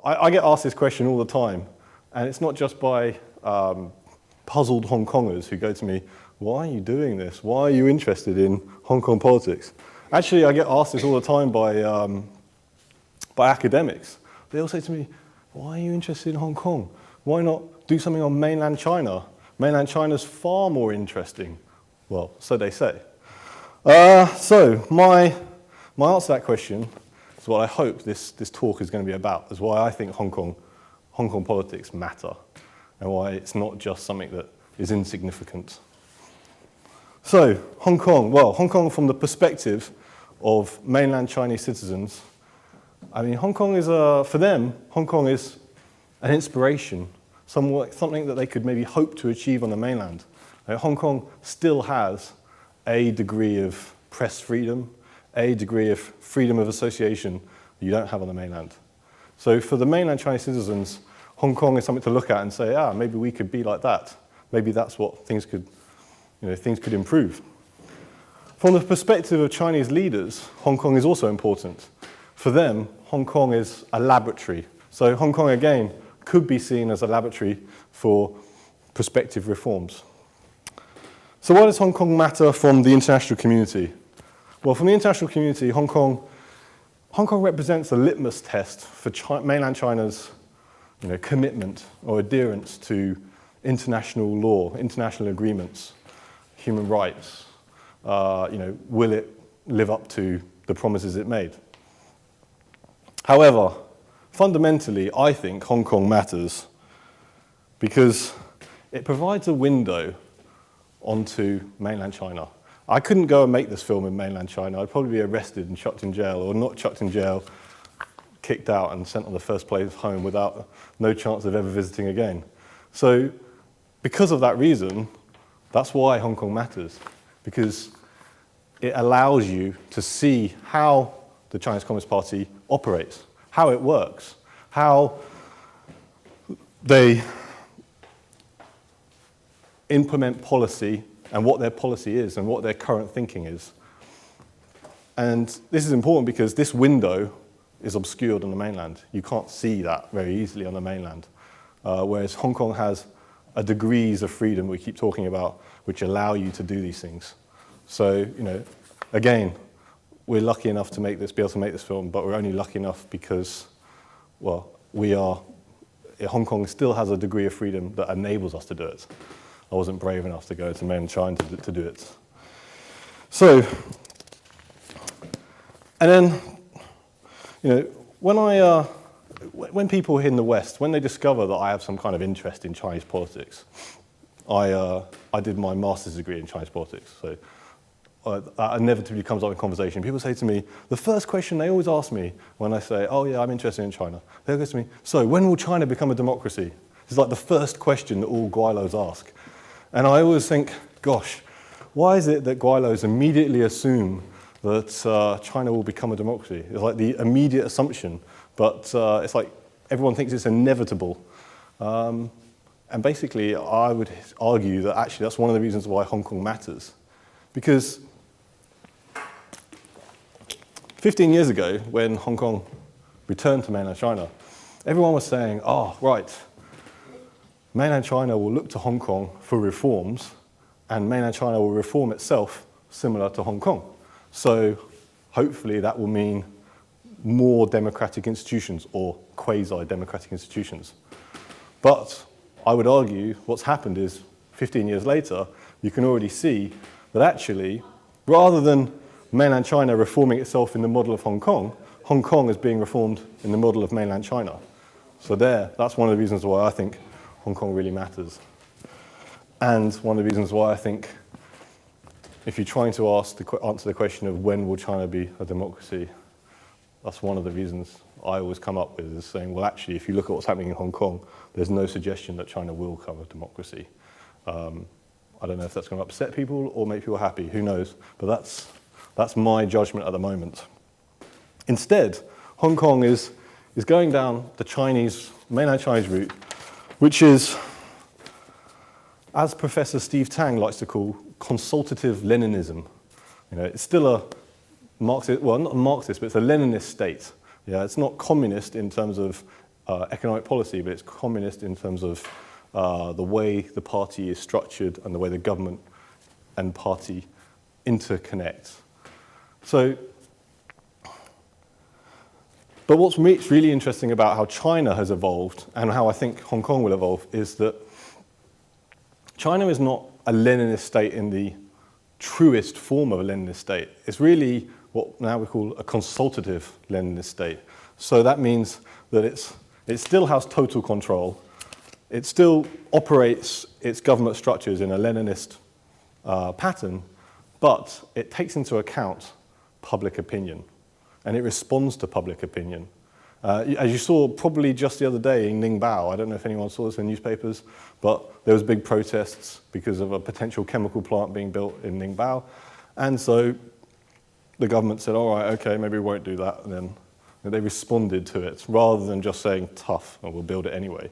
I get asked this question all the time, and it's not just by puzzled Hong Kongers who go to me, why are you doing this? Why are you interested in Hong Kong politics? Actually, I get asked this all the time by academics. They all say to me, why are you interested in Hong Kong? Why not do something on mainland China? Mainland China's far more interesting. Well, so they say. So my answer to that question is what I hope this talk is going to be about, is why I think Hong Kong politics matter, and why it's not just something that is insignificant. So, Hong Kong from the perspective of mainland Chinese citizens, I mean, Hong Kong is, for them, Hong Kong is an inspiration, something that they could maybe hope to achieve on the mainland. Hong Kong still has a degree of press freedom, a degree of freedom of association that you don't have on the mainland. So for the mainland Chinese citizens, Hong Kong is something to look at and say, maybe we could be like that. Maybe that's what things could improve. From the perspective of Chinese leaders, Hong Kong is also important. For them, Hong Kong is a laboratory. So Hong Kong, again, could be seen as a laboratory for prospective reforms. So why does Hong Kong matter from the international community? Well, from the international community, Hong Kong represents a litmus test for mainland China's commitment or adherence to international law, international agreements, human rights. Will it live up to the promises it made? However, fundamentally, I think Hong Kong matters because it provides a window onto mainland China. I couldn't go and make this film in mainland China. I'd probably be arrested and chucked in jail, or not chucked in jail, kicked out and sent on the first plane home without no chance of ever visiting again. So because of that reason, that's why Hong Kong matters, because it allows you to see how the Chinese Communist Party operates, how it works, how they implement policy and what their policy is and what their current thinking is. And this is important because this window is obscured on the mainland. You can't see that very easily on the mainland, whereas Hong Kong has a degrees of freedom we keep talking about, which allow you to do these things. So, again, we're lucky enough to be able to make this film, but we're only lucky enough because, well, Hong Kong still has a degree of freedom that enables us to do it. I wasn't brave enough to go to mainland China to do it. So, and then, when people in the West, when they discover that I have some kind of interest in Chinese politics, I did my master's degree in Chinese politics, so that inevitably comes up in conversation. People say to me, the first question they always ask me when I say, oh yeah, I'm interested in China, they go to me, so when will China become a democracy? It's like the first question that all Gwailos ask. And I always think, gosh, why is it that Gwailos immediately assume that China will become a democracy? It's like the immediate assumption, but it's like everyone thinks it's inevitable. And basically, I would argue that actually that's one of the reasons why Hong Kong matters. Because 15 years ago, when Hong Kong returned to mainland China, everyone was saying, oh, right, mainland China will look to Hong Kong for reforms, and mainland China will reform itself similar to Hong Kong. So hopefully that will mean more democratic institutions or quasi-democratic institutions. But I would argue what's happened is 15 years later, you can already see that actually, rather than mainland China reforming itself in the model of Hong Kong is being reformed in the model of mainland China. So that's one of the reasons why I think Hong Kong really matters. And one of the reasons why I think if you're trying to answer the question of when will China be a democracy, that's one of the reasons I always come up with, is saying, well, actually, if you look at what's happening in Hong Kong, there's no suggestion that China will become a democracy. I don't know if that's going to upset people or make people happy, who knows? But that's my judgment at the moment. Instead, Hong Kong is going down the mainland Chinese route, which is, as Professor Steve Tang likes to call, consultative Leninism. It's still a Marxist, well, not a Marxist, but it's a Leninist state. Yeah, it's not communist in terms of economic policy, but it's communist in terms of the way the party is structured and the way the government and party interconnect. So, but what's really interesting about how China has evolved and how I think Hong Kong will evolve is that China is not a Leninist state in the truest form of a Leninist state. It's really what now we call a consultative Leninist state. So that means that it still has total control. It still operates its government structures in a Leninist pattern, but it takes into account public opinion, and it responds to public opinion. As you saw probably just the other day in Ningbo, I don't know if anyone saw this in newspapers, but there was big protests because of a potential chemical plant being built in Ningbo, and so the government said, all right, okay, maybe we won't do that, and then they responded to it, rather than just saying, tough, and we'll build it anyway.